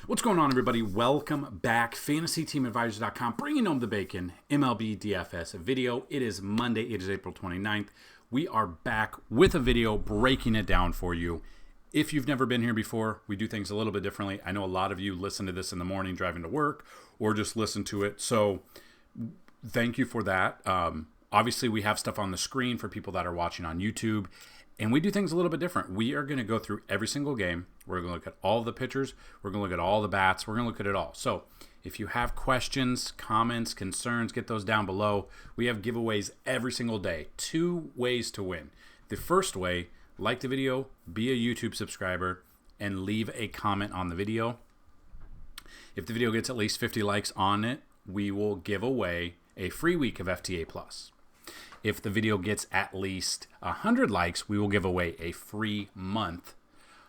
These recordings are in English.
What's going on, everybody? Welcome back. FantasyTeamAdvisors.com, bringing home the bacon. MLB DFS video. It is Monday. It is April 29th. We are back with a video breaking it down for you. If you've never been here before, we do things a little bit differently. I know a lot of you listen to this in the morning driving to work or just listen to it. So thank you for that. Obviously, we have stuff on the screen for people that are watching on YouTube. And we do things a little bit different. We are going to go through every single game. We're going to look at all the pitchers. We're going to look at all the bats. We're going to look at it all. So if you have questions, comments, concerns, get those down below. We have giveaways every single day. 2 ways to win. The first way, like the video, be a YouTube subscriber, and leave a comment on the video. If the video gets at least 50 likes on it, we will give away a free week of FTA+. If the video gets at least 100 likes, we will give away a free month.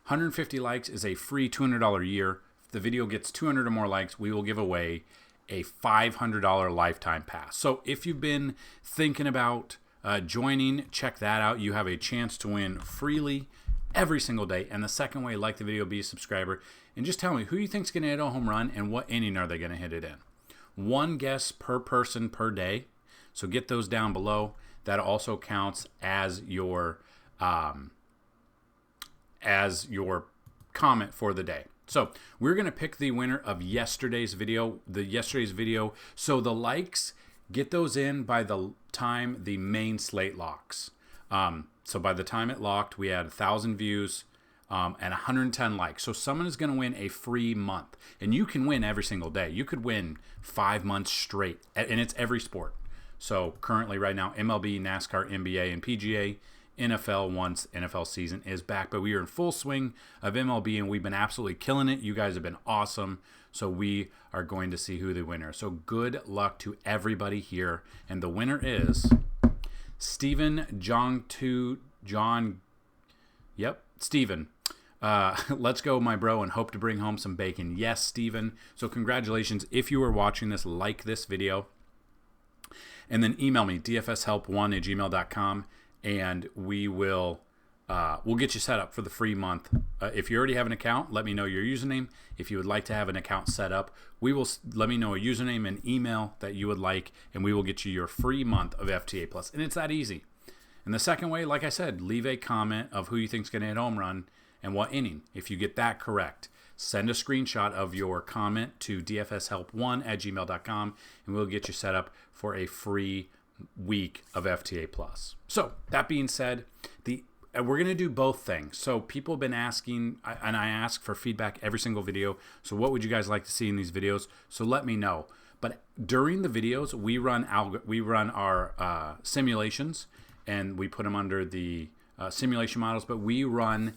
150 likes is a free $200 year. If the video gets 200 or more likes, we will give away a $500 lifetime pass. So if you've been thinking about joining, check that out. You have a chance to win freely every single day. And the second way, like the video, be a subscriber. And just tell me who you think is going to hit a home run and what inning are they going to hit it in. 1 guess per person per day. So get those down below. That also counts as your comment for the day. So we're going to pick the winner of yesterday's video. So the likes, get those in by the time the main slate locks. So by the time it locked, we had 1,000 views and 110 likes. So someone is going to win a free month. And you can win every single day. You could win 5 months straight. And it's every sport. So currently right now, MLB, NASCAR, NBA, and PGA, NFL once NFL season is back. But we are in full swing of MLB, and we've been absolutely killing it. You guys have been awesome. So we are going to see who the winner is. So good luck to everybody here. And the winner is Steven Steven. Let's go, my bro, and hope to bring home some bacon. Yes, Steven. So congratulations. If you are watching this, like this video. And then email me, dfshelp1@gmail.com, and we'll get you set up for the free month. If you already have an account, let me know your username. If you would like to have an account set up, let me know a username and email that you would like, and we will get you your free month of FTA+. And it's that easy. And the second way, like I said, leave a comment of who you think is going to hit home run and what inning. If you get that correct, send a screenshot of your comment to dfshelp1@gmail.com, and we'll get you set up for a free week of FTA+. So that being said, we're going to do both things. So people have been asking, and I ask for feedback every single video. So what would you guys like to see in these videos? So let me know. But during the videos, we run our simulations, and we put them under the simulation models. But we run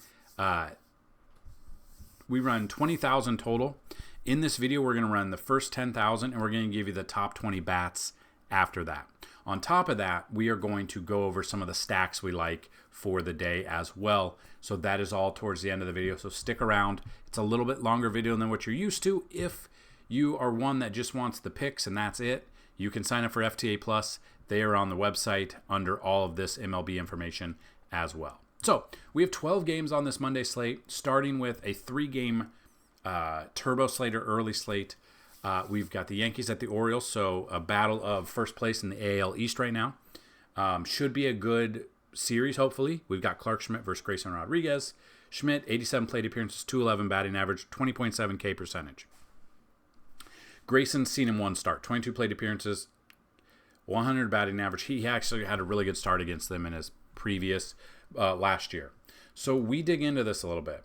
20,000 total. In this video, we're going to run the first 10,000, and we're going to give you the top 20 bats after that. On top of that, we are going to go over some of the stacks we like for the day as well. So that is all towards the end of the video. So stick around. It's a little bit longer video than what you're used to. If you are one that just wants the picks and that's it, you can sign up for FTA+. They are on the website under all of this MLB information as well. So we have 12 games on this Monday slate, starting with a 3-game turbo slate or early slate. We've got the Yankees at the Orioles, so a battle of first place in the AL East right now. Should be a good series, hopefully. We've got Clark Schmidt versus Grayson Rodriguez. Schmidt, 87 plate appearances, 211 batting average, 20.7 K percentage. Grayson's seen him 1 start, 22 plate appearances, 100 batting average. He actually had a really good start against them in his previous last year. So we dig into this a little bit.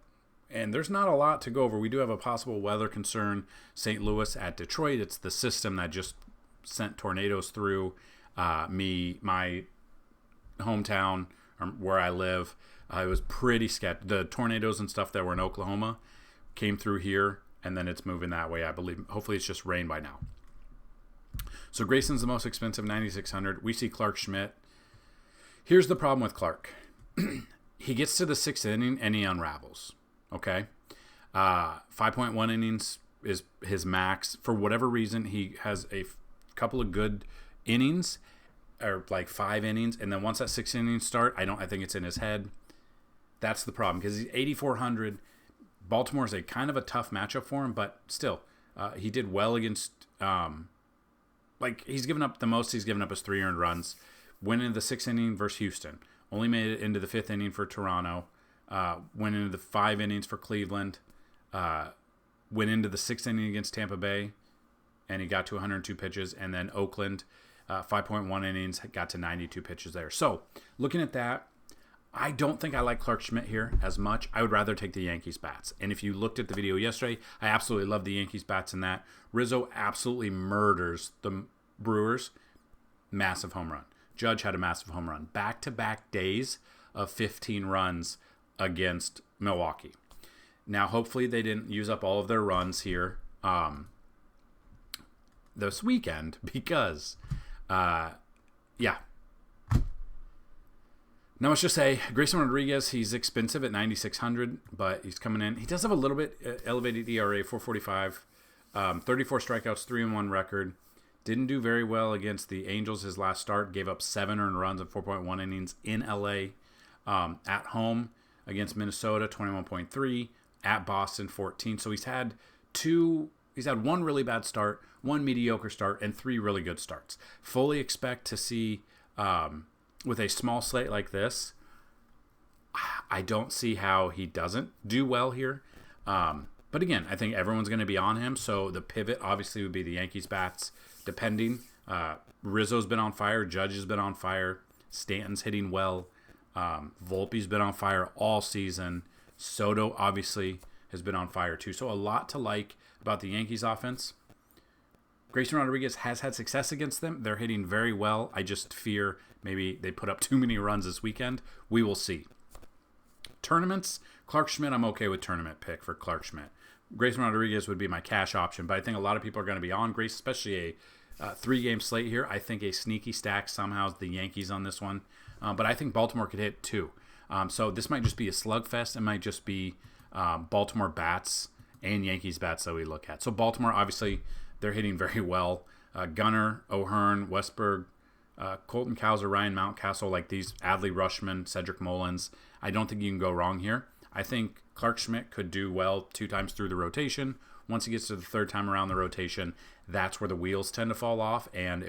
And there's not a lot to go over. We do have a possible weather concern. St. Louis at Detroit. It's the system that just sent tornadoes through my hometown, where I live. It was pretty sketchy. The tornadoes and stuff that were in Oklahoma came through here, and then it's moving that way, I believe. Hopefully it's just rain by now. So Grayson's the most expensive, 9,600. We see Clark Schmidt. Here's the problem with Clark. He gets to the 6th inning and he unravels. Okay, 5.1 innings is his max. For whatever reason, he has a couple of good innings, or like 5 innings, and then once that 6 innings start, I think it's in his head. That's the problem, because he's 8,400. Baltimore is a kind of a tough matchup for him, but still, he did well against. He's given up the most he's given up is 3 earned runs. Went into the 6th inning versus Houston. Only made it into the 5th inning for Toronto. Went into the 5 innings for Cleveland. Went into the 6th inning against Tampa Bay, and he got to 102 pitches. And then Oakland, 5.1 innings, got to 92 pitches there. So looking at that, I don't think I like Clark Schmidt here as much. I would rather take the Yankees bats. And if you looked at the video yesterday, I absolutely love the Yankees bats in that. Rizzo absolutely murders the Brewers. Massive home run. Judge had a massive home run. Back-to-back days of 15 runs against Milwaukee. Now, hopefully they didn't use up all of their runs here this weekend because, yeah. Now, let's just say Grayson Rodriguez, he's expensive at 9,600, but he's coming in. He does have a little bit elevated ERA, 4.45, 34 strikeouts, 3-1 record. Didn't do very well against the Angels his last start. Gave up 7 earned runs and 4.1 innings in LA. At home against Minnesota, 21.3. At Boston, 14. So he's had one really bad start, 1 mediocre start, and 3 really good starts. Fully expect to see, with a small slate like this, I don't see how he doesn't do well here. But again, I think everyone's going to be on him. So the pivot obviously would be the Yankees bats, depending. Rizzo's been on fire. Judge has been on fire. Stanton's hitting well. Volpe's been on fire all season. Soto obviously has been on fire too. So a lot to like about the Yankees offense. Grayson Rodriguez has had success against them. They're hitting very well. I just fear maybe they put up too many runs this weekend. We will see. Tournaments, Clark Schmidt, I'm okay with tournament pick for Clark Schmidt. Grayson Rodriguez would be my cash option, but I think a lot of people are going to be on Grace, especially a 3-game slate here. I think a sneaky stack somehow is the Yankees on this one, but I think Baltimore could hit too. So this might just be a slugfest. It might just be Baltimore bats and Yankees bats that we look at. So Baltimore, obviously, they're hitting very well. Gunnar, O'Hearn, Westberg, Colton Cowser, Ryan Mountcastle, like these, Adley Rutschman, Cedric Mullins. I don't think you can go wrong here. I think Clark Schmidt could do well 2 times through the rotation. Once he gets to the 3rd time around the rotation, that's where the wheels tend to fall off. And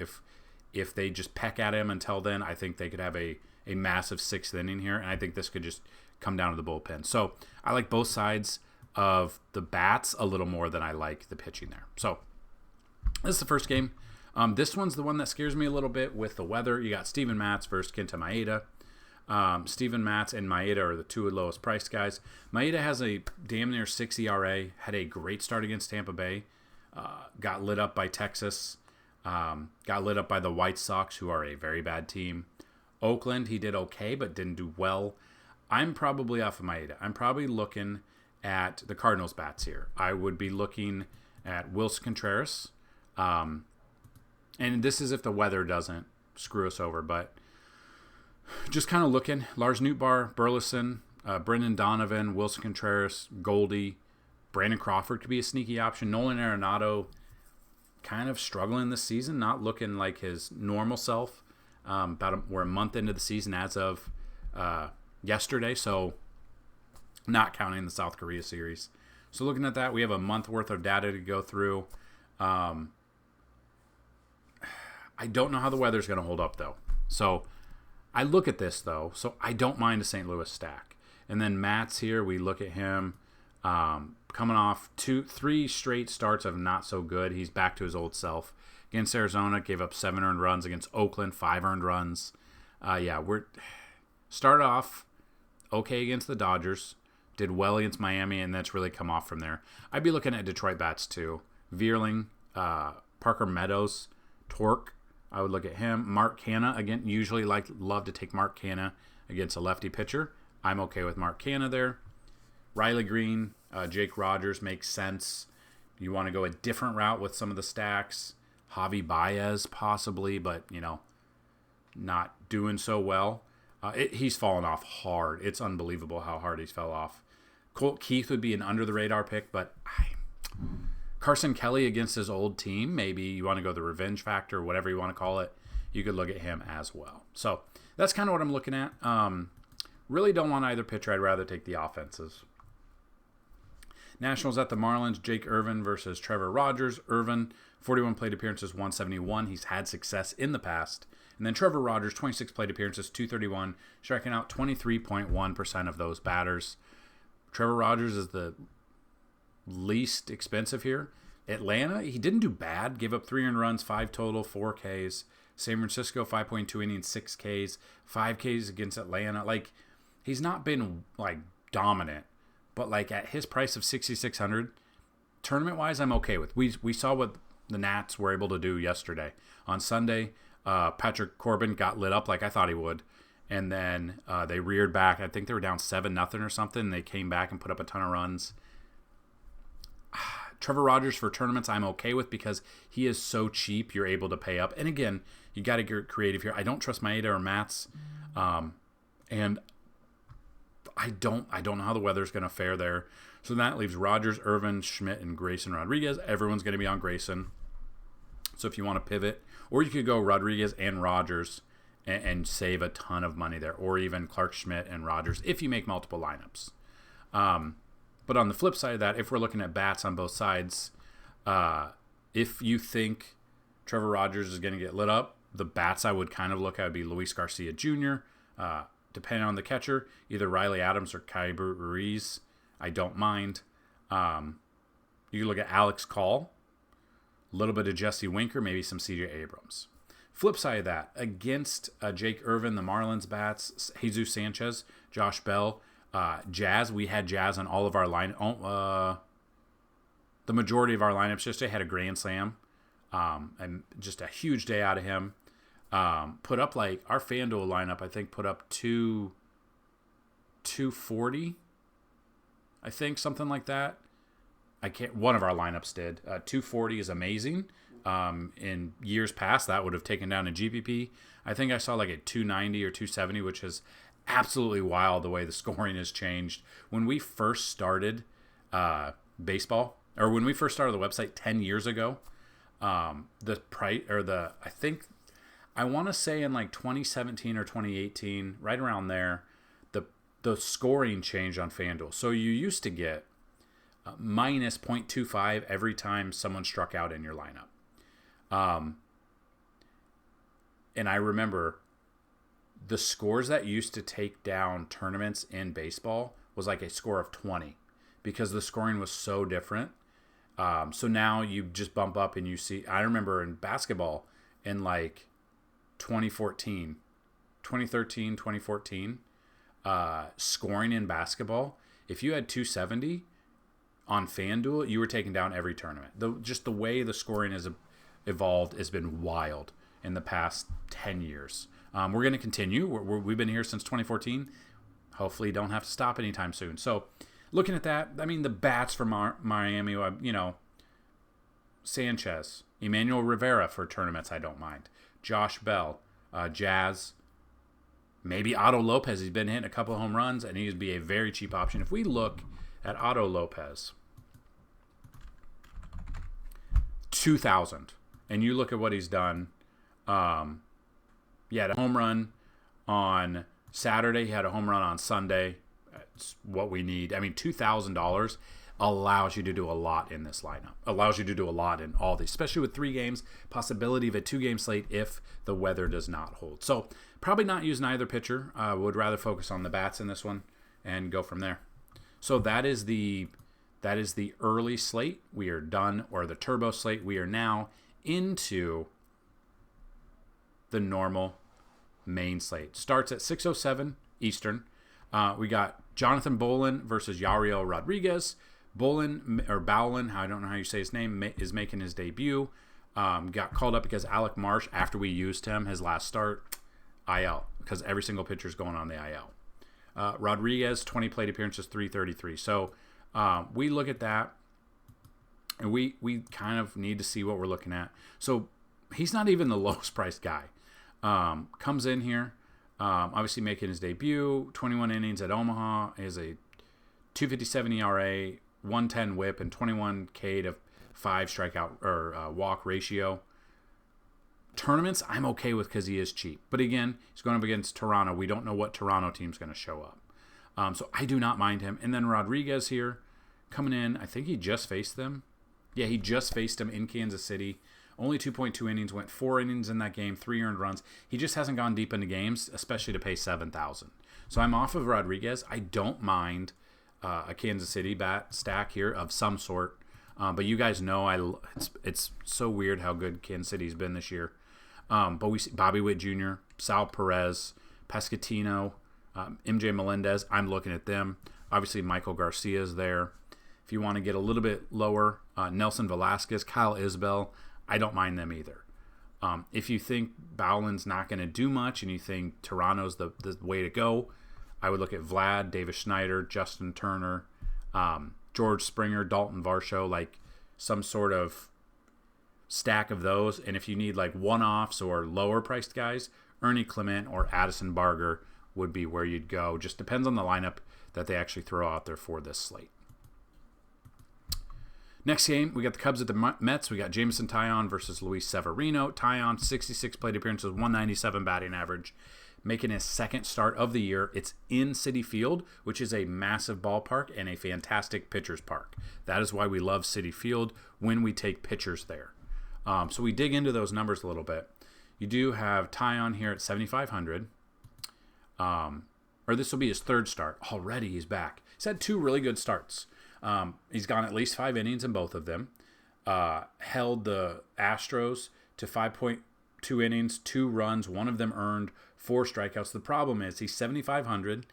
if they just peck at him until then, I think they could have a massive 6th inning here. And I think this could just come down to the bullpen. So I like both sides of the bats a little more than I like the pitching there. So this is the first game. This one's the one that scares me a little bit with the weather. You got Steven Matz versus Kenta Maeda. Steven Matz and Maeda are the 2 lowest priced guys. Maeda has a damn near 6 ERA, had a great start against Tampa Bay, got lit up by Texas, got lit up by the White Sox, who are a very bad team. Oakland, he did okay, but didn't do well. I'm probably off of Maeda. I'm probably looking at the Cardinals bats here. I would be looking at Wilson Contreras. And this is if the weather doesn't screw us over, but just kind of looking. Lars Nootbaar, Burleson, Brendan Donovan, Wilson Contreras, Goldie, Brandon Crawford could be a sneaky option. Nolan Arenado kind of struggling this season, not looking like his normal self. We're a month into the season as of yesterday, so not counting the South Korea series. So looking at that, we have a month worth of data to go through. I don't know how the weather's going to hold up, though. So I look at this, though, so I don't mind a St. Louis stack. And then Matt's here. We look at him coming off 3 straight starts of not so good. He's back to his old self. Against Arizona, gave up 7 earned runs. Against Oakland, 5 earned runs. We're started off okay against the Dodgers. Did well against Miami, and that's really come off from there. I'd be looking at Detroit bats, too. Vierling, Parker Meadows, Torque. I would look at him. Mark Canha, again, usually love to take Mark Canha against a lefty pitcher. I'm okay with Mark Canha there. Riley Green, Jake Rogers makes sense. You want to go a different route with some of the stacks. Javi Baez possibly, but, not doing so well. He's fallen off hard. It's unbelievable how hard he's fell off. Colt Keith would be an under-the-radar pick, but Carson Kelly against his old team, maybe you want to go the revenge factor, whatever you want to call it, you could look at him as well. So that's kind of what I'm looking at. Really don't want either pitcher. I'd rather take the offenses. Nationals at the Marlins, Jake Irvin versus Trevor Rogers. Irvin, 41 plate appearances, 171. He's had success in the past. And then Trevor Rogers, 26 plate appearances, 231, striking out 23.1% of those batters. Trevor Rogers is the least expensive here. Atlanta, he didn't do bad. Gave up 3 earned runs, 5 total, 4 Ks. San Francisco, 5.2 innings, 6 Ks, 5 Ks against Atlanta. Like, he's not been, like, dominant. But, like, at his price of 6,600, tournament-wise, I'm okay with. We saw what the Nats were able to do yesterday. On Sunday, Patrick Corbin got lit up like I thought he would. And then they reared back. I think they were down 7-0 or something. And they came back and put up a ton of runs. Trevor Rogers for tournaments I'm okay with because he is so cheap. You're able to pay up. And again, you got to get creative here. I don't trust Maeda or Mats. And I don't know how the weather's going to fare there. So that leaves Rogers, Irvin, Schmidt, and Grayson Rodriguez. Everyone's going to be on Grayson. So if you want to pivot, or you could go Rodriguez and Rogers and save a ton of money there, or even Clark Schmidt and Rogers if you make multiple lineups. But on the flip side of that, if we're looking at bats on both sides, if you think Trevor Rogers is going to get lit up, the bats I would kind of look at would be Luis Garcia Jr., depending on the catcher, either Riley Adams or Kyber Ruiz. I don't mind. You can look at Alex Call, a little bit of Jesse Winker, maybe some CJ Abrams. Flip side of that, against Jake Irvin, the Marlins bats, Jesus Sanchez, Josh Bell, Jazz. We had Jazz on all of our line. The majority of our lineups yesterday had a grand slam, and just a huge day out of him. Put up like our FanDuel lineup, I think put up 240. I think something like that. One of our lineups did. 240 is amazing. In years past, that would have taken down a GPP. I think I saw like a 290 or 270, which is absolutely wild the way the scoring has changed. When we first started baseball, or when we first started the website 10 years ago, the price, or I want to say in like 2017 or 2018, right around there, the scoring changed on FanDuel. So you used to get minus 0.25 every time someone struck out in your lineup. And I remember the scores that used to take down tournaments in baseball was like a score of 20 because the scoring was so different. So now you just bump up and you see, I remember in basketball in like 2013, 2014, scoring in basketball, if you had 270 on FanDuel, you were taking down every tournament. Just the way the scoring has evolved has been wild in the past 10 years. We're going to continue. We've been here since 2014. Hopefully don't have to stop anytime soon. So looking at that, I mean, the bats for Miami, Sanchez, Emmanuel Rivera for tournaments, I don't mind. Josh Bell, Jazz, maybe Otto Lopez. He's been hitting a couple of home runs, and he'd be a very cheap option. If we look at Otto Lopez, 2,000, and you look at what he's done. He had a home run on Saturday. He had a home run on Sunday. That's what we need. I mean, $2,000 allows you to do a lot in this lineup. Allows you to do a lot in all these, especially with 3 games, possibility of a 2-game slate if the weather does not hold. So probably not using either pitcher. Would rather focus on the bats in this one and go from there. So that is the early slate. We are done, or the turbo slate. We are now into the normal main slate. Starts at 6:07 Eastern. We got Jonathan Bolin versus Yariel Rodriguez. Bowlin, I don't know how you say his name, is making his debut. Got called up because Alec Marsh, after we used him, his last start, IL, because every single pitcher is going on the IL. Rodriguez, 20 plate appearances, 333. So we look at that, and we kind of need to see what we're looking at. So he's not even the lowest priced guy. Comes in here, obviously making his debut, 21 innings at Omaha, is a 2.57 ERA, 110 WHIP, and 21 K to 5 strikeout or walk ratio. Tournaments, I'm okay with because he is cheap. But again, he's going up against Toronto. We don't know what Toronto team's going to show up. So I do not mind him. And then Rodriguez here, coming in. I think he just faced them. Yeah, he just faced them in Kansas City. Only 2.2 innings, went 4 innings in that game, 3 earned runs. He just hasn't gone deep into games, especially to pay $7,000. So I'm off of Rodriguez. I don't mind a Kansas City bat stack here of some sort. But you guys know it's so weird how good Kansas City's been this year. But we see Bobby Witt Jr., Sal Perez, Pescatino, MJ Melendez. I'm looking at them. Obviously, Michael Garcia's there. If you want to get a little bit lower, Nelson Velasquez, Kyle Isbell, I don't mind them either. If you think Bowlin's not going to do much and you think Toronto's the way to go, I would look at Vlad, Davis Schneider, Justin Turner, George Springer, Dalton Varsho, like some sort of stack of those. And if you need like one-offs or lower-priced guys, Ernie Clement or Addison Barger would be where you'd go. Just depends on the lineup that they actually throw out there for this slate. Next game, we got the Cubs at the Mets. We got Jameson Taillon versus Luis Severino. Taillon, 66 plate appearances, 197 batting average, making his second start of the year. It's in Citi Field, which is a massive ballpark and a fantastic pitcher's park. That is why we love Citi Field when we take pitchers there. So we dig into those numbers a little bit. You do have Taillon here at 7,500. Or this will be his third start. Already he's back. He's had 2 really good starts. He's gone at least 5 innings in both of them. Held the Astros to 5.2 innings, 2 runs, 1 of them earned, 4 strikeouts. The problem is he's 7,500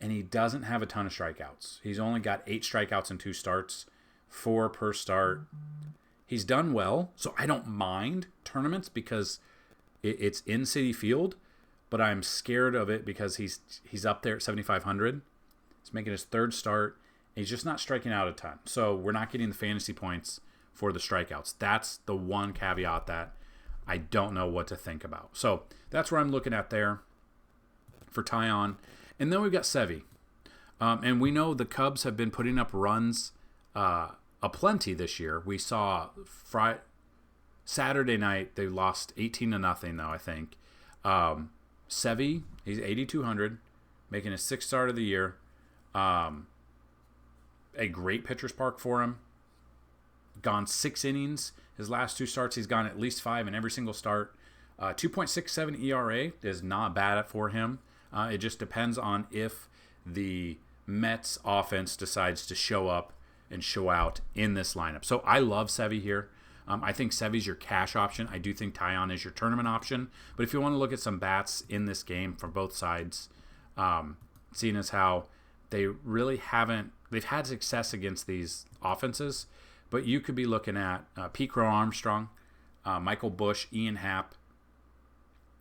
and he doesn't have a ton of strikeouts. He's only got 8 strikeouts in 2 starts, 4 per start. He's done well, so I don't mind tournaments because it's in Citi Field, but I'm scared of it because he's up there at 7,500. He's making his 3rd start. He's just not striking out a ton. So we're not getting the fantasy points for the strikeouts. That's the one caveat that I don't know what to think about. So that's where I'm looking at there for Taillon. And then we've got Sevy. And we know the Cubs have been putting up runs aplenty this year. We saw Saturday night they lost 18-0 though, I think. Sevy, he's 8,200, making his 6th start of the year. A great pitcher's park for him. Gone 6 innings. His last 2 starts, he's gone at least 5 in every single start. 2.67 ERA is not bad for him. It just depends on if the Mets offense decides to show up and show out in this lineup. So I love Sevy here. I think Sevy's your cash option. I do think Taillon is your tournament option. But if you want to look at some bats in this game from both sides, seeing as how they really haven't, they've had success against these offenses, but you could be looking at Pete Crow Armstrong, Michael Busch, Ian Happ,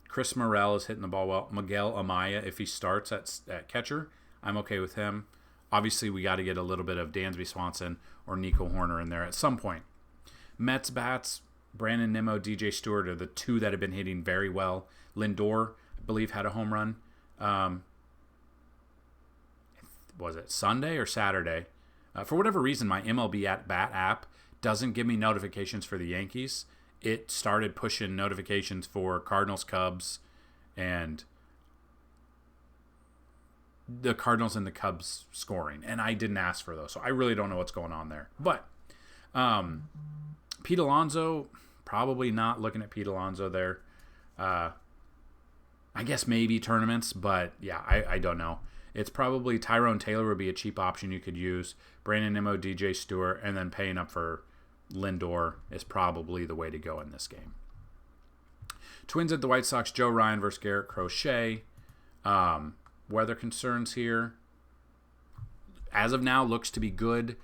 Chris Morel is hitting the ball well, Miguel Amaya, if he starts at catcher, I'm okay with him. Obviously, we got to get a little bit of Dansby Swanson or Nico Horner in there at some point. Mets bats, Brandon Nimmo, DJ Stewart are the 2 that have been hitting very well. Lindor, I believe, had a home run. Was it Sunday or Saturday? For whatever reason, my MLB at Bat app doesn't give me notifications for the Yankees. It started pushing notifications for Cardinals, Cubs, and the Cardinals and the Cubs scoring. And I didn't ask for those, so I really don't know what's going on there. But Pete Alonso, probably not looking at Pete Alonso there. I guess maybe tournaments, but yeah, I don't know. It's probably Tyrone Taylor would be a cheap option you could use. Brandon Nimmo, DJ Stewart, and then paying up for Lindor is probably the way to go in this game. Twins at the White Sox, Joe Ryan versus Garrett Crochet. Weather concerns here. As of now, looks to be good.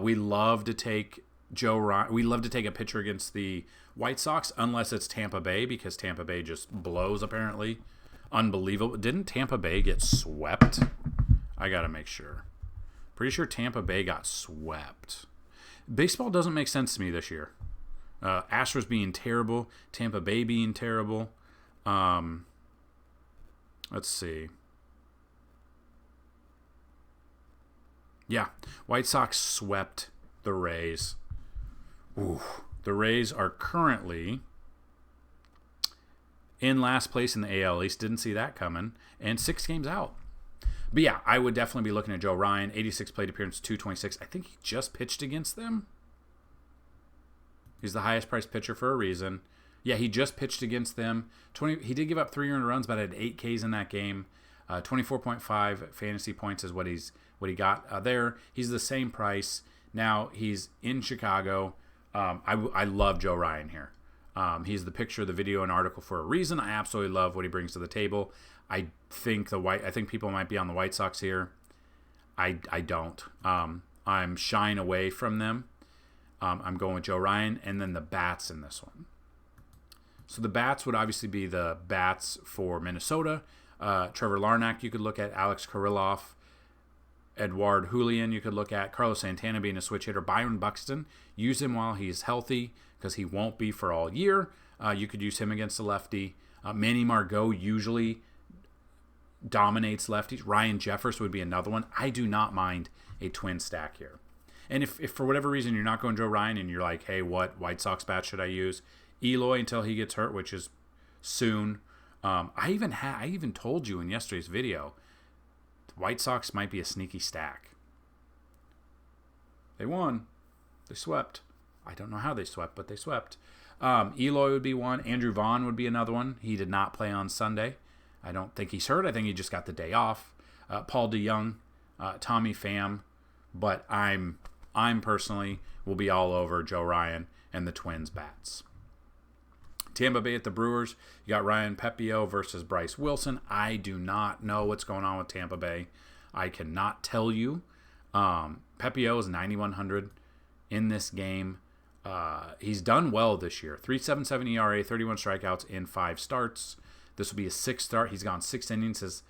We love to take Joe Ryan. We love to take a pitcher against the White Sox, unless it's Tampa Bay, because Tampa Bay just blows apparently. Unbelievable. Didn't Tampa Bay get swept? I got to make sure. Pretty sure Tampa Bay got swept. Baseball doesn't make sense to me this year. Astros being terrible. Tampa Bay being terrible. Let's see. Yeah. White Sox swept the Rays. Ooh. The Rays are currently in last place in the AL East. Didn't see that coming. And 6 games out. But yeah, I would definitely be looking at Joe Ryan. 86 plate appearance, 226. I think he just pitched against them. He's the highest priced pitcher for a reason. Yeah, he just pitched against them. He did give up 3 earned runs, but had 8 Ks in that game. 24.5 fantasy points is what he got there. He's the same price. Now he's in Chicago. I love Joe Ryan here. He's the picture, the video, and article for a reason. I absolutely love what he brings to the table. I think people might be on the White Sox here. I don't. I'm shying away from them. I'm going with Joe Ryan, and then the bats in this one. So the bats would obviously be the bats for Minnesota. Trevor Larnach, you could look at. Alex Kirilloff, Edouard Julian, you could look at. Carlos Santana being a switch hitter. Byron Buxton, use him while he's healthy because he won't be for all year. You could use him against the lefty. Manny Margot usually dominates lefties. Ryan Jeffers would be another one. I do not mind a twin stack here. And if for whatever reason you're not going Joe Ryan and you're like, hey, what White Sox bat should I use? Eloy until he gets hurt, which is soon. I even told you in yesterday's video, the White Sox might be a sneaky stack. They won. They swept. I don't know how they swept, but they swept. Eloy would be one. Andrew Vaughn would be another one. He did not play on Sunday. I don't think he's hurt. I think he just got the day off. Paul DeYoung, Tommy Pham. But I'm personally will be all over Joe Ryan and the Twins bats. Tampa Bay at the Brewers. You got Ryan Pepiot versus Bryce Wilson. I do not know what's going on with Tampa Bay. I cannot tell you. Pepiot is 9,100 in this game. He's done well this year. 3.77 ERA, 31 strikeouts in 5 starts. This will be his 6th start. He's gone 6 innings.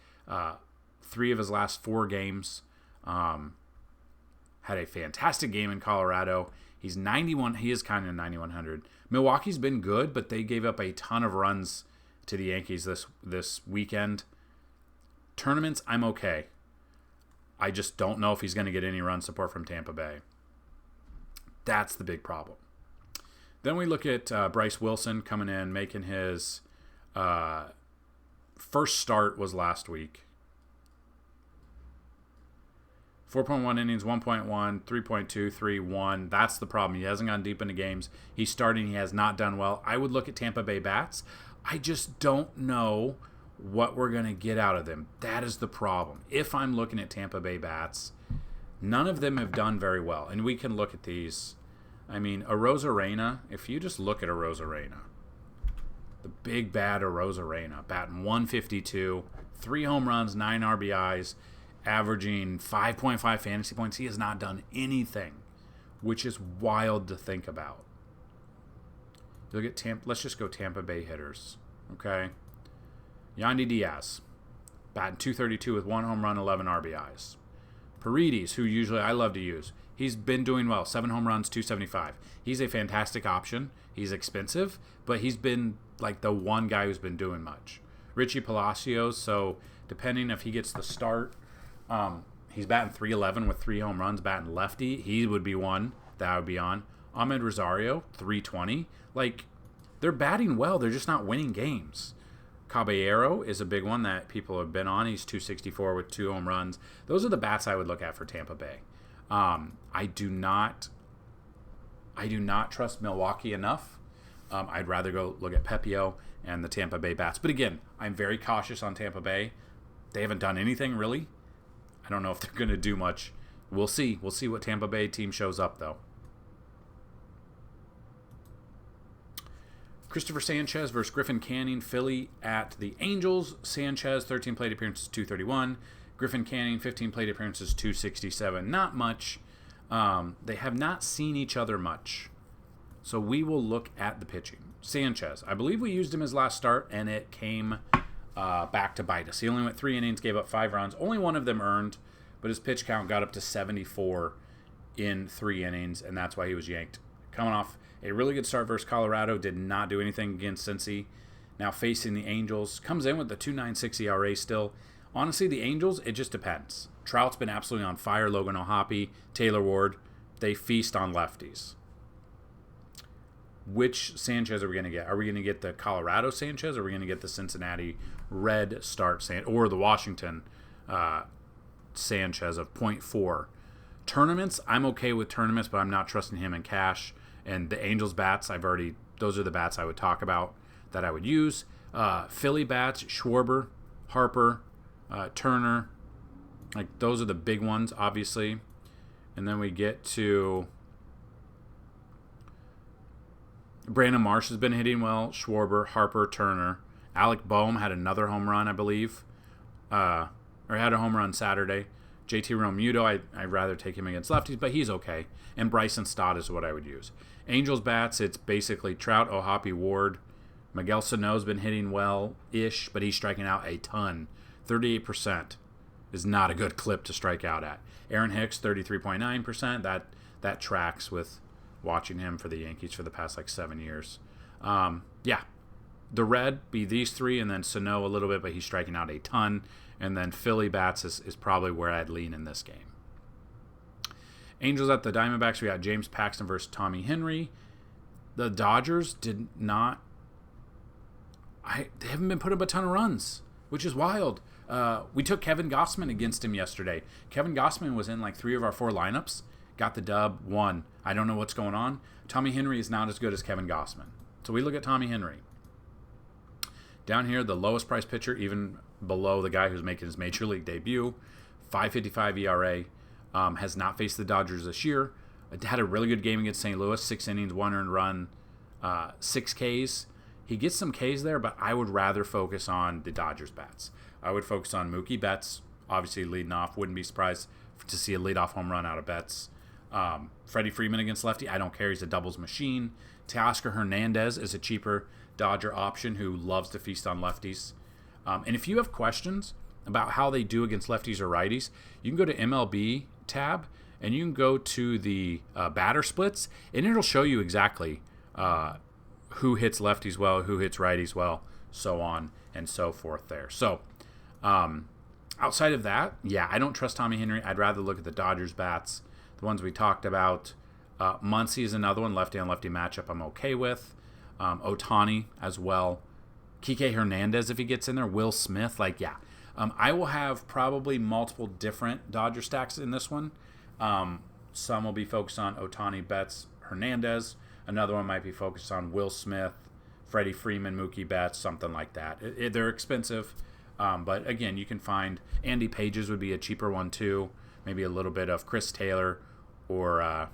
3 of his last 4 games. Had a fantastic game in Colorado. He's 91. He is kind of 9,100. Milwaukee's been good, but they gave up a ton of runs to the Yankees this weekend. Tournaments, I'm okay. I just don't know if he's going to get any run support from Tampa Bay. That's the big problem. Then we look at Bryce Wilson coming in, making his first start was last week. 4.1 innings, 1.1, 3.2, 3, 1. That's the problem. He hasn't gone deep into games. He's starting. He has not done well. I would look at Tampa Bay bats. I just don't know what we're going to get out of them. That is the problem. If I'm looking at Tampa Bay bats, none of them have done very well. And we can look at these. I mean, Arozarena, if you just look at Arozarena, the big bad Arozarena, batting 152, 3 home runs, 9 RBIs, averaging 5.5 fantasy points. He has not done anything, which is wild to think about. Look at Tampa. Let's just go Tampa Bay hitters. Okay. Yandy Diaz, batting 232 with 1 home run, 11 RBIs. Paredes, who usually I love to use, he's been doing well. 7 home runs, 275. He's a fantastic option. He's expensive, but he's been like the one guy who's been doing much. Richie Palacios, so depending if he gets the start, he's batting 311 with 3 home runs, batting lefty. He would be one that I would be on. Ahmed Rosario, 320. Like, they're batting well. They're just not winning games. Caballero is a big one that people have been on. He's 264 with 2 home runs. Those are the bats I would look at for Tampa Bay. I do not trust Milwaukee enough. I'd rather go look at Pepiot and the Tampa Bay bats. But again, I'm very cautious on Tampa Bay. They haven't done anything really. I don't know if they're going to do much. We'll see. We'll see what Tampa Bay team shows up, though. Christopher Sanchez versus Griffin Canning, Philly at the Angels. Sanchez, 13 plate appearances, 231. Griffin Canning, 15 plate appearances, 267. Not much. They have not seen each other much. So we will look at the pitching. Sanchez, I believe we used him his last start, and it came back to bite us. He only went 3 innings, gave up 5 runs. Only one of them earned, but his pitch count got up to 74 in 3 innings, and that's why he was yanked. Coming off a really good start versus Colorado, did not do anything against Cincy. Now facing the Angels, comes in with the 2.96 ERA still. Honestly, the Angels, it just depends. Trout's been absolutely on fire. Logan O'Hoppe, Taylor Ward, they feast on lefties. Which Sanchez are we going to get? Are we going to get the Colorado Sanchez, or are we going to get the Cincinnati Red Start Sanchez, or the Washington Sanchez of 0.4. Tournaments, I'm okay with tournaments, but I'm not trusting him in cash. And the Angels bats, those are the bats I would talk about that I would use. Philly bats, Schwarber, Harper, Turner. Like, those are the big ones, obviously. And then we get to Brandon Marsh has been hitting well. Schwarber, Harper, Turner. Alec Boehm had another home run, I believe. Or had a home run Saturday. JT Realmuto, I'd rather take him against lefties, but he's okay. And Bryson Stott is what I would use. Angels bats, it's basically Trout, Ohapi, Ward. Miguel Sano's been hitting well-ish, but he's striking out a ton. 38% is not a good clip to strike out at. Aaron Hicks, 33.9%. That tracks with watching him for the Yankees for the past 7 years. Yeah. The red be these three, and then Sano a little bit, but he's striking out a ton. And then Philly bats is probably where I'd lean in this game. Angels at the Diamondbacks, we got James Paxton versus Tommy Henry. The Dodgers did not... they haven't been putting up a ton of runs, which is wild. We took Kevin Gossman against him yesterday. Kevin Gossman was in 3 of our 4 lineups. Got the dub, won. I don't know what's going on. Tommy Henry is not as good as Kevin Gossman. So we look at Tommy Henry. Down here, the lowest price pitcher, even below the guy who's making his major league debut, 5.55 ERA, has not faced the Dodgers this year. Had a really good game against St. Louis, 6 innings, 1 earned run, 6 Ks. He gets some Ks there, but I would rather focus on the Dodgers bats. I would focus on Mookie Betts, obviously leading off. Wouldn't be surprised to see a leadoff home run out of Betts. Freddie Freeman against lefty, I don't care. He's a doubles machine. Teoscar Hernandez is a cheaper Dodger option who loves to feast on lefties. And if you have questions about how they do against lefties or righties, you can go to MLB tab and you can go to the batter splits, and it'll show you exactly who hits lefties well, who hits righties well, so on and so forth there. So outside of that, yeah, I don't trust Tommy Henry. I'd rather look at the Dodgers bats, the ones we talked about. Muncy is another one, lefty on lefty matchup I'm okay with. Ohtani as well. Kike Hernandez if he gets in there. Will Smith, I will have probably multiple different Dodger stacks in this one. Some will be focused on Ohtani, Betts, Hernandez. Another one might be focused on Will Smith, Freddie Freeman, Mookie Betts, something like that. They're expensive, but again, you can find Andy Pages would be a cheaper one too. Maybe a little bit of Chris Taylor or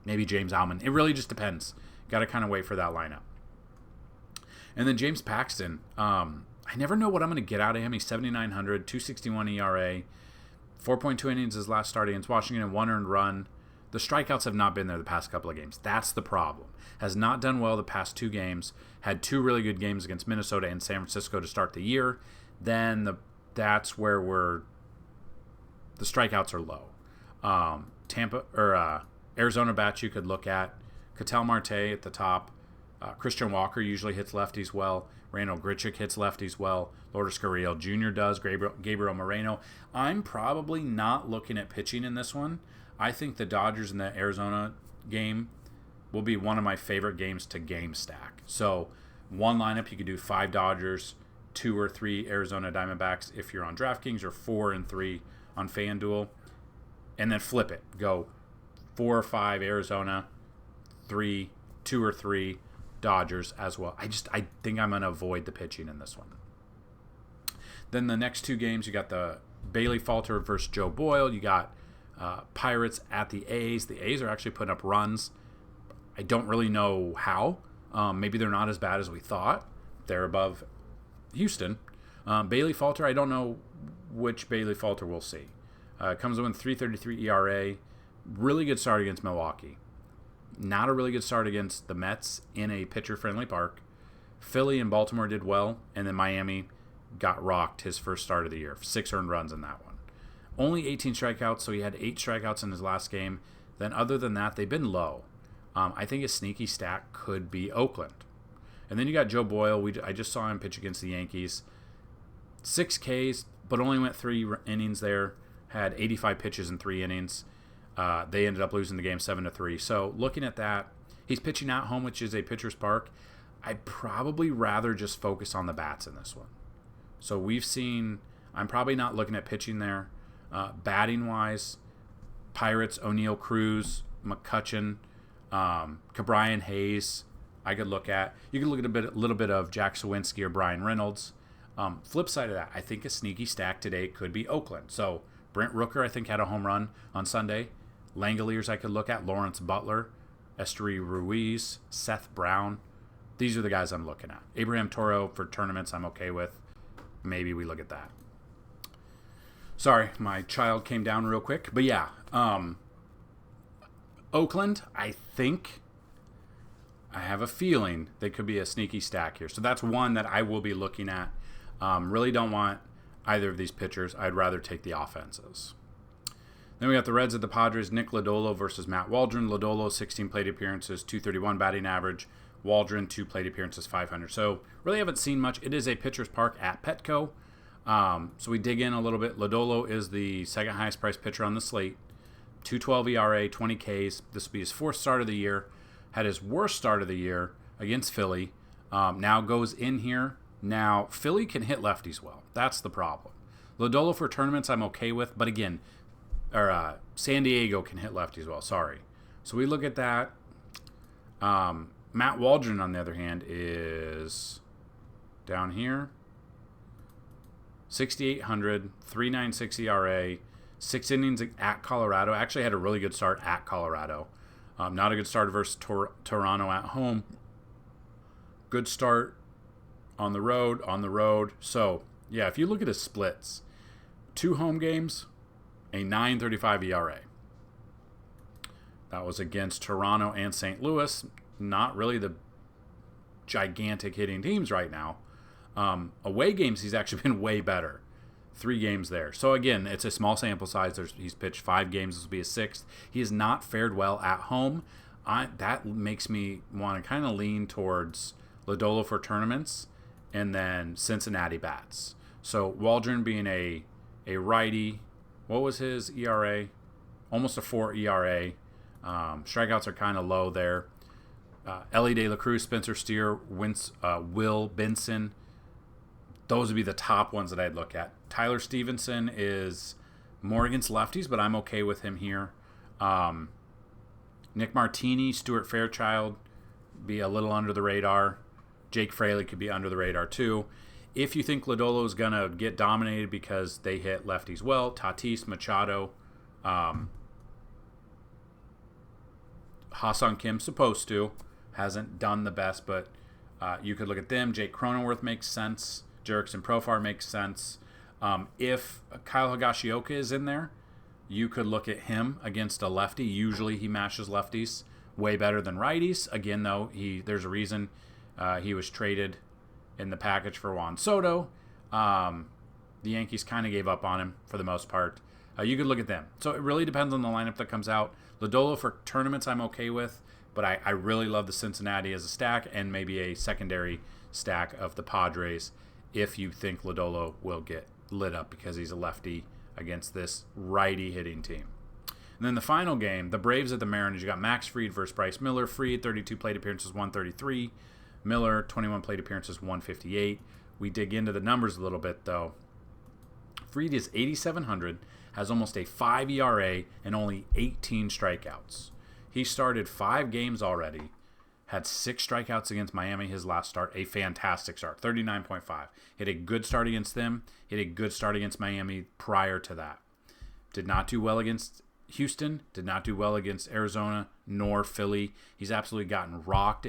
maybe James Alman. It really just depends. Got to kind of wait for that lineup. And then James Paxton, I never know what I'm going to get out of him. He's 7,900, 261 ERA, 4.2 innings his last start against Washington, 1 earned run. The strikeouts have not been there the past couple of games. That's the problem. Has not done well the past 2 games. Had 2 really good games against Minnesota and San Francisco to start the year. Then that's where the strikeouts are low. Arizona bats you could look at. Ketel Marte at the top. Christian Walker usually hits lefties well. Randall Grichuk hits lefties well. Lourdes Gurriel Jr. does. Gabriel Moreno. I'm probably not looking at pitching in this one. I think the Dodgers in the Arizona game will be one of my favorite games to game stack. So one lineup, you could do 5 Dodgers, 2 or 3 Arizona Diamondbacks if you're on DraftKings, or 4 and 3 on FanDuel. And then flip it. Go 4 or 5 Arizona, 2 or 3 Dodgers as well. I think I'm going to avoid the pitching in this one. Then the next 2 games, you got the Bailey Falter versus Joe Boyle. You got Pirates at the A's. The A's are actually putting up runs. I don't really know how. Maybe they're not as bad as we thought. They're above Houston. Bailey Falter, I don't know which Bailey Falter we'll see. Comes in with 3.33 ERA. Really good start against Milwaukee. Not a really good start against the Mets in a pitcher-friendly park. Philly and Baltimore did well, and then Miami got rocked his first start of the year. 6 earned runs in that one. Only 18 strikeouts, so he had 8 strikeouts in his last game. Then other than that, they've been low. I think a sneaky stack could be Oakland. And then you got Joe Boyle. I just saw him pitch against the Yankees. 6 Ks, but only went 3 innings there. Had 85 pitches in 3 innings. They ended up losing the game 7-3. So looking at that, he's pitching at home, which is a pitcher's park. I'd probably rather just focus on the bats in this one. So I'm probably not looking at pitching there. Batting-wise, Pirates, O'Neill, Cruz, McCutcheon, Cabrian, Hayes, I could look at. You could look at a little bit of Jack Sawinski or Brian Reynolds. Flip side of that, I think a sneaky stack today could be Oakland. So Brent Rooker, I think, had a home run on Sunday. Langoliers I could look at. Lawrence Butler, Esteury Ruiz, Seth Brown. These are the guys I'm looking at. Abraham Toro for tournaments I'm okay with. Maybe we look at that. Sorry, my child came down real quick. But yeah, Oakland, I have a feeling they could be a sneaky stack here. So that's one that I will be looking at. Really don't want either of these pitchers. I'd rather take the offenses. Then we got the Reds at the Padres. Nick Lodolo versus Matt Waldron. Lodolo, 16 plate appearances, 231 batting average. Waldron, 2 plate appearances, 500. So really haven't seen much. It is a pitcher's park at Petco. So we dig in a little bit. Lodolo is the second highest priced pitcher on the slate. 2.12 ERA, 20 Ks. This will be his 4th start of the year. Had his worst start of the year against Philly. Now goes in here. Now, Philly can hit lefties well. That's the problem. Lodolo for tournaments I'm okay with. But again, San Diego can hit lefties well. Sorry. So we look at that. Matt Waldron, on the other hand, is down here. 6,800, 3.96 ERA, 6 innings at Colorado. Actually had a really good start at Colorado. Not a good start versus Toronto at home. Good start on the road. So, yeah, if you look at his splits, 2 home games, a 9.35 ERA. That was against Toronto and St. Louis. Not really the gigantic hitting teams right now. Away games, he's actually been way better. 3 games there. So again, it's a small sample size. He's pitched 5 games. This will be his 6th. He has not fared well at home. That makes me want to kind of lean towards Lodolo for tournaments and then Cincinnati bats. So Waldron being a righty. What was his ERA? Almost a 4 ERA. Strikeouts are kind of low there. Ellie De La Cruz, Spencer Steer, Will Benson. Those would be the top ones that I'd look at. Tyler Stevenson is more against lefties, but I'm okay with him here. Nick Martini, Stuart Fairchild, be a little under the radar. Jake Fraley could be under the radar too. If you think Lodolo is going to get dominated because they hit lefties well, Tatis, Machado, Ha-Seong Kim, supposed to. Hasn't done the best, but you could look at them. Jake Cronenworth makes sense. Jerickson Profar makes sense. If Kyle Higashioka is in there, you could look at him against a lefty. Usually he mashes lefties way better than righties. Again, though, there's a reason he was traded in the package for Juan Soto. The Yankees kind of gave up on him for the most part. You could look at them. So it really depends on the lineup that comes out. Lodolo for tournaments I'm okay with, but I really love the Cincinnati as a stack and maybe a secondary stack of the Padres if you think Lodolo will get lit up because he's a lefty against this righty hitting team. And then the final game, the Braves at the Mariners. You got Max Fried versus Bryce Miller. Fried, 32 plate appearances, 133. Miller, 21 plate appearances, 158. We dig into the numbers a little bit, though. Fried is 8,700, has almost a 5 ERA, and only 18 strikeouts. He started 5 games already, had 6 strikeouts against Miami his last start, a fantastic start, 39.5. Hit a good start against them, hit a good start against Miami prior to that. Did not do well against Houston, did not do well against Arizona, nor Philly. He's absolutely gotten rocked.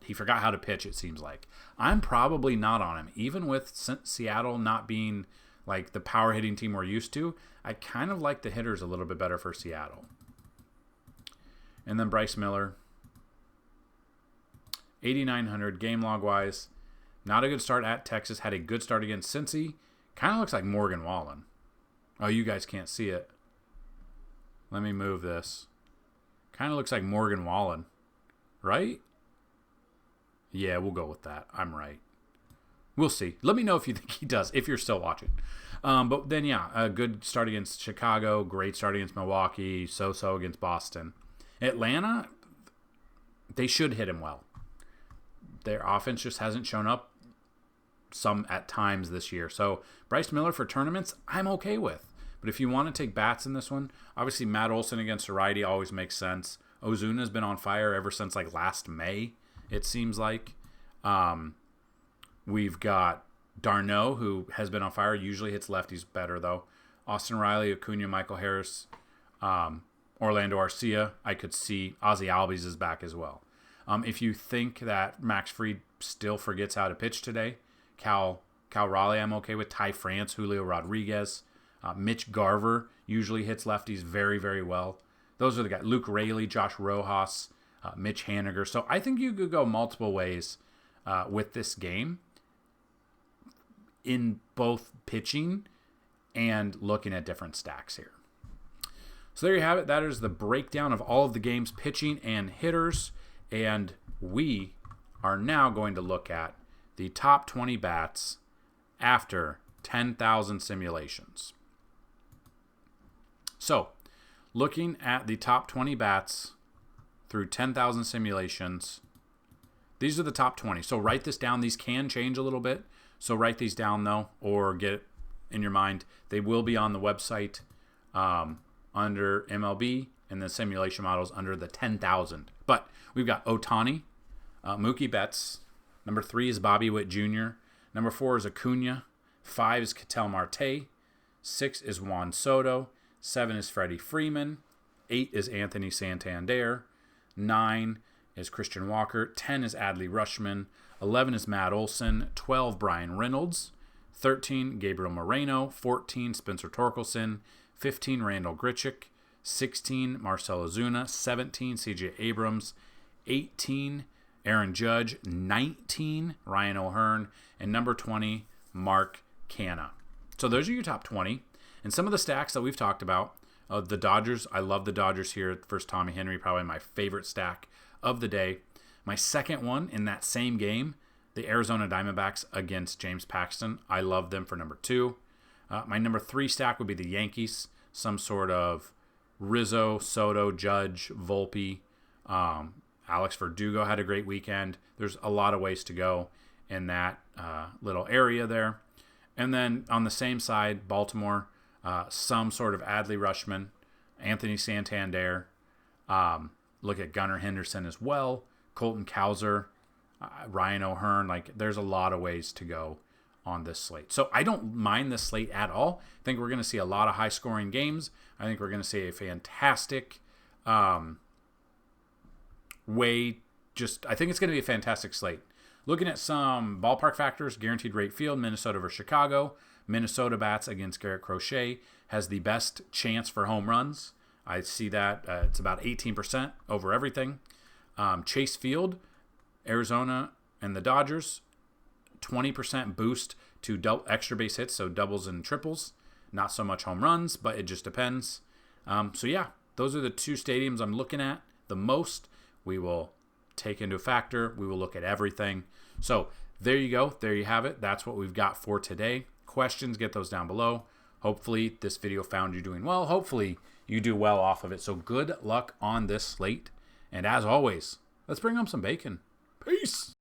He forgot how to pitch, it seems like. I'm probably not on him. Even with Seattle not being like the power hitting team we're used to, I kind of like the hitters a little bit better for Seattle. And then Bryce Miller, 8,900 game log wise. Not a good start at Texas. Had a good start against Cincy. Kind of looks like Morgan Wallen. Oh, you guys can't see it. Let me move this. Kind of looks like Morgan Wallen. Right? Yeah, we'll go with that. I'm right. We'll see. Let me know if you think he does, if you're still watching. But then, yeah, a good start against Chicago. Great start against Milwaukee. So-so against Boston. Atlanta, they should hit him well. Their offense just hasn't shown up some at times this year. So Bryce Miller for tournaments, I'm okay with. But if you want to take bats in this one, obviously Matt Olson against a righty always makes sense. Ozuna's been on fire ever since like last May, it seems like. We've got Darno, who has been on fire, usually hits lefties better though. Austin Riley, Acuna, Michael Harris, Orlando Arcia. I could see Ozzy Albies is back as well. If you think that Max Fried still forgets how to pitch today, Cal Raleigh I'm okay with. Ty France, Julio Rodriguez. Mitch Garver usually hits lefties very, very well. Those are the guys. Luke Raley, Josh Rojas, Mitch Haniger. So I think you could go multiple ways with this game in both pitching and looking at different stacks here. So there you have it. That is the breakdown of all of the games, pitching and hitters. And we are now going to look at the top 20 bats after 10,000 simulations. So, looking at the top 20 bats through 10,000 simulations, these are the top 20. So write this down. These can change a little bit. So write these down, though, or get it in your mind. They will be on the website under MLB, and the simulation models under the 10,000. But we've got Ohtani, Mookie Betts. Number 3 is Bobby Witt Jr. Number 4 is Acuna. 5 is Ketel Marte. 6 is Juan Soto. 7 is Freddie Freeman. 8 is Anthony Santander. 9 is Christian Walker. 10 is Adley Rutschman. 11 is Matt Olson. 12, Brian Reynolds. 13, Gabriel Moreno. 14, Spencer Torkelson. 15, Randall Grichuk. 16, Marcell Ozuna. 17, CJ Abrams. 18, Aaron Judge. 19, Ryan O'Hearn. And number 20, Mark Canha. So those are your top 20. And some of the stacks that we've talked about, the Dodgers, I love the Dodgers here versus Tommy Henry, probably my favorite stack of the day. My second one in that same game, the Arizona Diamondbacks against James Paxton. I love them for number 2. My number 3 stack would be the Yankees, some sort of Rizzo, Soto, Judge, Volpe. Alex Verdugo had a great weekend. There's a lot of ways to go in that little area there. And then on the same side, Baltimore, some sort of Adley Rutschman, Anthony Santander. Look at Gunnar Henderson as well, Colton Cowser, Ryan O'Hearn. Like, there's a lot of ways to go on this slate. So I don't mind this slate at all. I think we're going to see a lot of high-scoring games. I think we're going to see a fantastic I think it's going to be a fantastic slate. Looking at some ballpark factors, guaranteed rate field, Minnesota versus Chicago. Minnesota bats against Garrett Crochet has the best chance for home runs. I see that it's about 18% over everything. Chase Field, Arizona and the Dodgers, 20% boost to extra base hits, so doubles and triples. Not so much home runs, but it just depends. So yeah, those are the 2 stadiums I'm looking at the most. We will take into factor. We will look at everything. So there you go. There you have it. That's what we've got for today. Questions, get those down below. Hopefully this video found you doing well. Hopefully you do well off of it. So good luck on this slate. And as always, let's bring home some bacon. Peace.